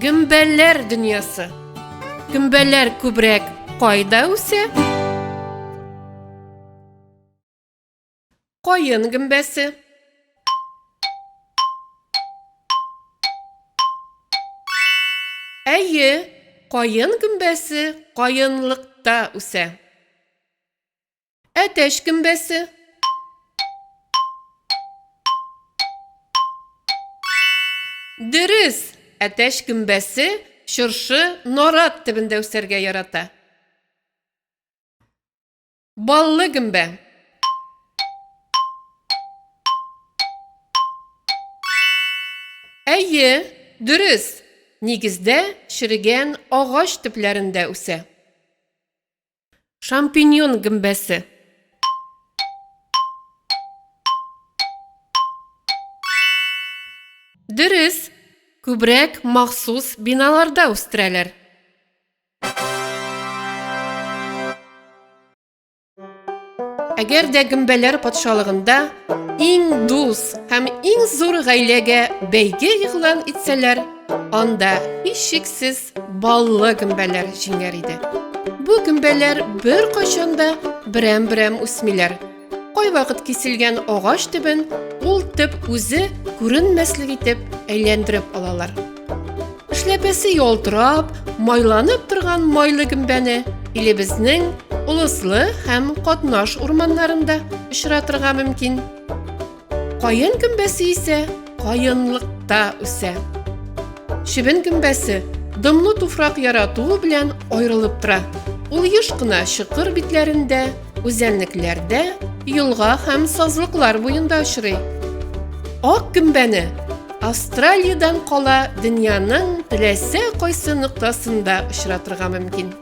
Gümbeller dünyası. Gümbeller kübrek kayda üse? Koyun gümbesi. Әйе, koyun gümbesi koyunlukta üse. Ateş gümbesi. Dürüst, ateş gümbesi şurşı norat tibinde üserge yarata. Ballı gümbe. Әйе, dürüst. Nigizde şirigen ağaç tiplerinde üse. Şampinyon gümbesi. Dürüst, kübrek mahsus binalarda üstüreler. Eğer de gümbeler patşalığında en duz hem en zor gailege beyge yığılan itseler, onda işiksiz ballı gümbeler jinger idi. Bu gümbeler bir kaşında birem üsmiler. Koy vakit kesilgen ağaç tibin, ol tip özü görünmeslik itip eğlendirip alalar. İşlepesi yolturap, maylanıp turgan maylı gümbeni ili bizning uluslu hem qatnaş ormanlarında işratırga mümkün. Koyun gümbesi ise koyunlukta üse. Şibin gümbesi dımlı tufrak yaratuğu bilen ayrılıp tura. Ul yışkına şıkır bitlerinde, özenliklerde, yılga hem sazlıklar boyunda uçuray. Ak gümbeni Avustralya'dan kola dünyanın tilese koysu noktasında uçratırga mümkün.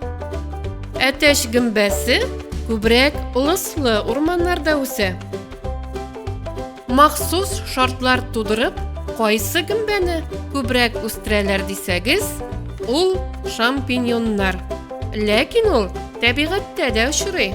Ateş gümbesi kübrek uluslu ormanlarda üse. Maxsus şartlar tudurıp, koysu gümbeni kübrek üstüreler disegiz, ul şampinyonlar. Lekin ul tabiatda da uçuray.